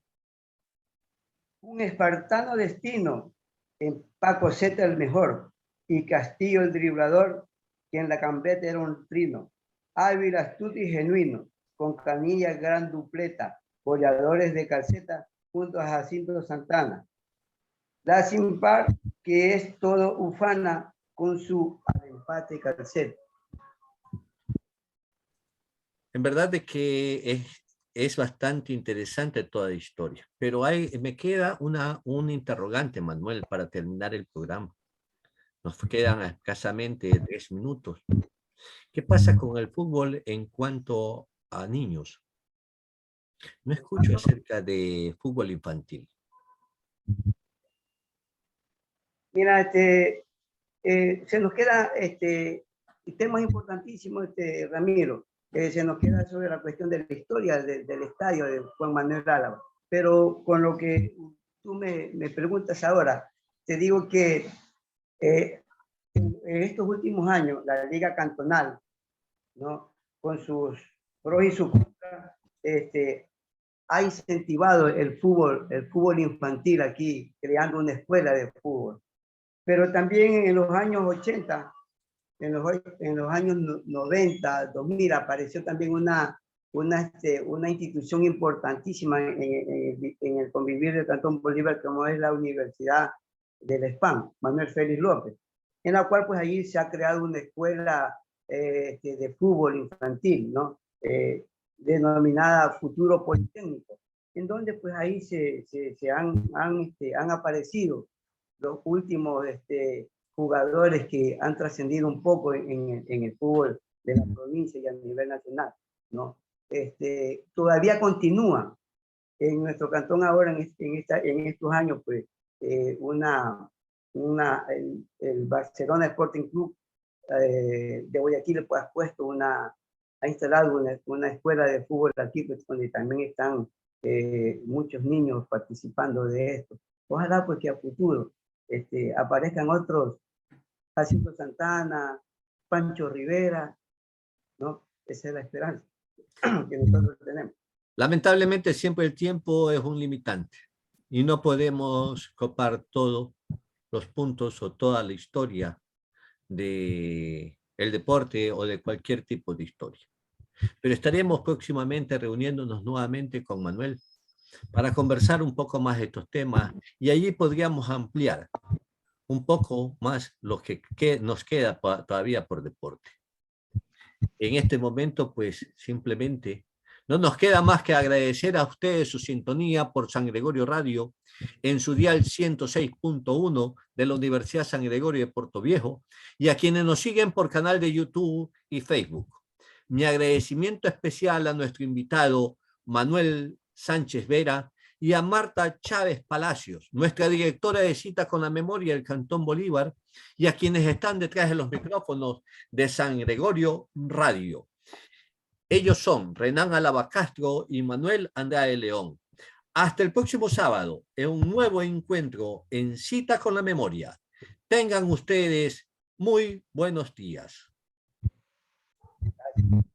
Un espartano destino, en Paco Zeta el mejor, y Castillo el driblador, que en la cambeta era un trino. Ávila astuto y genuino, con Canilla gran dupleta, goleadores de calceta, junto a Jacinto Santana. La sin par, que es todo ufana, con su al empate calceta. En verdad es que es bastante interesante toda la historia, pero me queda un interrogante, Manuel, para terminar el programa. Nos quedan escasamente 10 minutos. ¿Qué pasa con el fútbol en cuanto a niños? No escucho acerca de fútbol infantil. Mira, se nos queda temas importantísimos, Ramiro. Se nos queda sobre la cuestión de la historia del estadio de Juan Manuel Álava. Pero con lo que tú me preguntas ahora, te digo que en estos últimos años, la Liga Cantonal, ¿no?, con sus pros y sus contras, ha incentivado el fútbol infantil aquí, creando una escuela de fútbol. Pero también en los años 80, en los años 90, 2000, apareció también una institución importantísima en el convivir del Cantón Bolívar, como es la Universidad del SPAN, Manuel Félix López, en la cual pues allí se ha creado una escuela de fútbol infantil, ¿no? Denominada Futuro Politécnico, en donde pues ahí han aparecido los últimos jugadores que han trascendido un poco en el fútbol de la provincia y a nivel nacional, ¿no? Todavía continúa en nuestro cantón ahora, en estos años, pues, el Barcelona Sporting Club de Guayaquil pues, ha instalado una escuela de fútbol aquí, pues, donde también están muchos niños participando de esto. Ojalá pues que a futuro aparezcan otros, Jacinto Santana, Pancho Rivera, ¿no? Esa es la esperanza que nosotros tenemos. Lamentablemente siempre el tiempo es un limitante y no podemos copar todos los puntos o toda la historia del deporte o de cualquier tipo de historia. Pero estaremos próximamente reuniéndonos nuevamente con Manuel para conversar un poco más de estos temas y allí podríamos ampliar un poco más lo que nos queda todavía por deporte. En este momento, pues simplemente no nos queda más que agradecer a ustedes su sintonía por San Gregorio Radio en su dial 106.1 de la Universidad San Gregorio de Puerto Viejo y a quienes nos siguen por canal de YouTube y Facebook. Mi agradecimiento especial a nuestro invitado Manuel Sánchez Vera y a Marta Chávez Palacios, nuestra directora de Cita con la Memoria del Cantón Bolívar, y a quienes están detrás de los micrófonos de San Gregorio Radio. Ellos son Renan Álava Castro y Manuel Andrade León. Hasta el próximo sábado, en un nuevo encuentro en Cita con la Memoria. Tengan ustedes muy buenos días. Gracias.